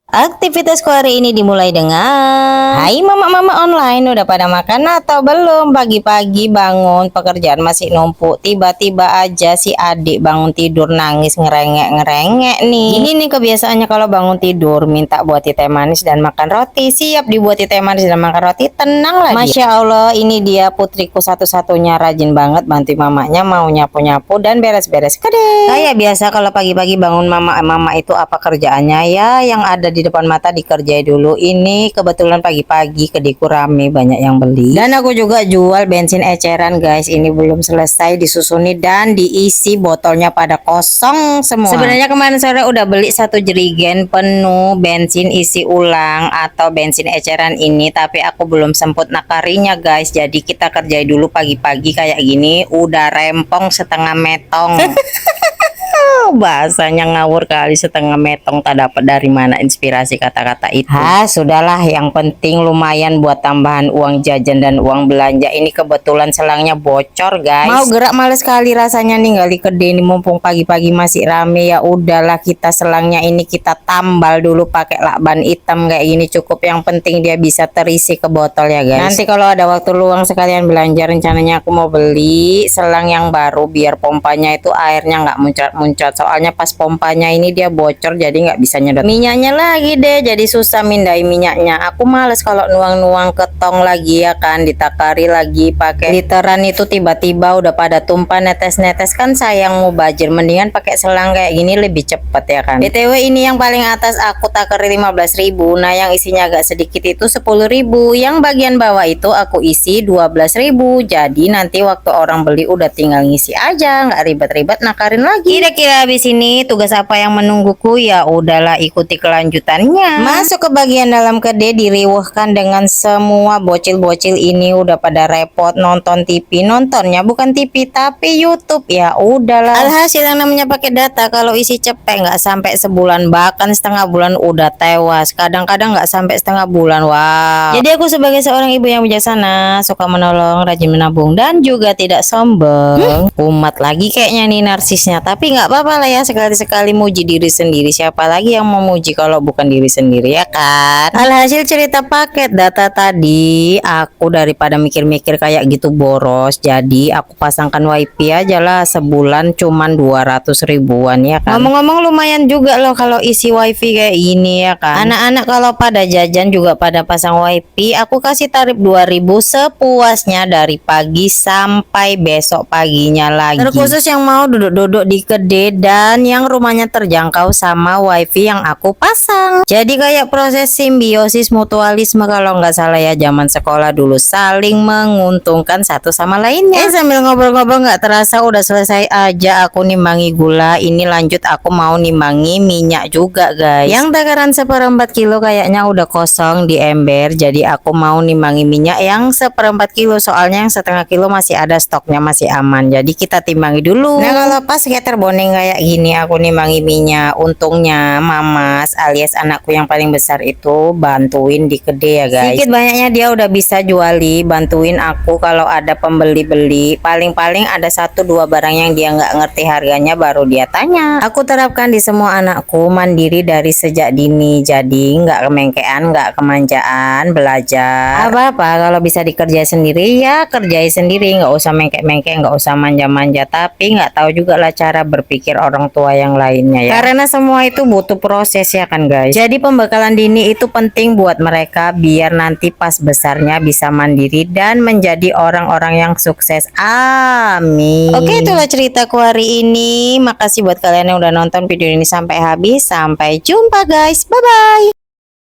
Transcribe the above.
Aktivitasku hari ini dimulai dengan hai mama-mama online, udah pada makan atau belum? Pagi-pagi bangun, pekerjaan masih numpuk. Tiba-tiba aja si adik bangun tidur nangis ngerengek-ngerengek nih. Ini nih kebiasaannya kalau bangun tidur, minta buati teh manis dan makan roti. Siap dibuati teh manis dan makan roti, tenang lah dia. Masya Allah, ini dia putriku satu-satunya, rajin banget bantu mamanya, mau nyapu-nyapu dan beres-beres kade. Kayak biasa kalau pagi-pagi bangun mama itu apa kerjaannya ya, yang ada di depan mata dikerjai dulu. Ini kebetulan pagi-pagi kedeku rame, banyak yang beli. Dan aku juga jual bensin eceran guys. Ini belum selesai disusuni dan diisi, botolnya pada kosong semua. Sebenarnya kemarin sore udah beli 1 jerigen penuh bensin isi ulang atau bensin eceran ini, tapi aku belum sempet nakarinya guys. Jadi kita kerjai dulu pagi-pagi kayak gini, udah rempong setengah metong. Bahasanya ngawur kali, setengah metong, tak dapat dari mana inspirasi kata-kata itu. Sudahlah, yang penting lumayan buat tambahan uang jajan dan uang belanja. Ini kebetulan selangnya bocor guys. Mau gerak males kali rasanya ninggali kedai ini, mumpung pagi-pagi masih rame. Ya udahlah, kita selangnya ini kita tambal dulu pakai lakban hitam kayak gini, cukup. Yang penting dia bisa terisi ke botol ya guys. Nanti kalau ada waktu luang sekalian belanja, rencananya aku mau beli selang yang baru biar pompanya itu airnya nggak muncrat-muncrat. Soalnya pas pompanya ini dia bocor, jadi nggak bisa nyedot minyaknya lagi deh, jadi susah mindai minyaknya. Aku males kalau nuang-nuang ke tong lagi ya kan, ditakari lagi pakai literan itu, tiba-tiba udah pada tumpah netes-netes, kan sayang mau bajir. Mendingan pakai selang kayak gini lebih cepet ya kan. BTW ini yang paling atas aku takari 15.000, nah yang isinya agak sedikit itu 10.000, yang bagian bawah itu aku isi 12.000. Jadi nanti waktu orang beli udah tinggal ngisi aja, nggak ribet-ribet nakarin lagi. Kira-kira habis ini tugas apa yang menungguku? Ya udahlah, ikuti kelanjutannya. Masuk ke bagian dalam kedai, diriwehkan dengan semua bocil-bocil ini. Udah pada repot nonton TV, nontonnya bukan TV tapi YouTube. Ya udahlah, alhasil yang namanya pakai data, kalau isi cepet nggak sampai sebulan, bahkan setengah bulan udah tewas. Kadang-kadang nggak sampai setengah bulan. Wow. Jadi aku sebagai seorang ibu yang bijaksana, suka menolong, rajin menabung, dan juga tidak sombong. Umat lagi kayaknya nih narsisnya, tapi nggak apa-apa lah ya, sekali-sekali muji diri sendiri. Siapa lagi yang mau muji kalau bukan diri sendiri ya kan. Alhasil cerita paket data tadi, aku daripada mikir-mikir kayak gitu boros, jadi aku pasangkan wifi aja lah, sebulan cuman 200 ribuan ya kan. Ngomong-ngomong lumayan juga loh kalau isi wifi kayak gini ya kan. Anak-anak kalau pada jajan juga pada pasang wifi, aku kasih tarif 2.000 sepuasnya dari pagi sampai besok paginya lagi. Terkhusus yang mau duduk-duduk di kedai dan yang rumahnya terjangkau sama wifi yang aku pasang. Jadi kayak proses simbiosis mutualisme kalau nggak salah ya, zaman sekolah dulu, saling menguntungkan satu sama lainnya. Sambil ngobrol-ngobrol nggak terasa udah selesai aja aku nimbangi gula. Ini lanjut aku mau nimbangi minyak juga guys. Yang takaran 1/4 kilo kayaknya udah kosong di ember, jadi aku mau nimbangi minyak yang 1/4 kilo, soalnya yang setengah kilo masih ada stoknya, masih aman. Jadi kita timbangi dulu. Nah kalau pas scatter boning kayak gini aku nimbangi minyak, untungnya mamas alias anakku yang paling besar itu bantuin di kedai ya guys. Sedikit banyaknya dia udah bisa juali, bantuin aku kalau ada pembeli-beli. Paling-paling ada 1-2 barang yang dia nggak ngerti harganya baru dia tanya. Aku terapkan di semua anakku, mandiri dari sejak dini, jadi nggak kemengkean, nggak kemanjaan, belajar apa-apa kalau bisa dikerjain sendiri ya kerjain sendiri, nggak usah mengkek-mengkek, nggak usah manja-manja. Tapi nggak tahu juga lah cara berpikir orang tua yang lainnya ya, karena semua itu butuh proses ya kan guys. Jadi pembekalan dini itu penting buat mereka biar nanti pas besarnya bisa mandiri dan menjadi orang-orang yang sukses. Amin. Oke, itulah ceritaku hari ini. Makasih buat kalian yang udah nonton video ini sampai habis. Sampai jumpa guys, bye bye.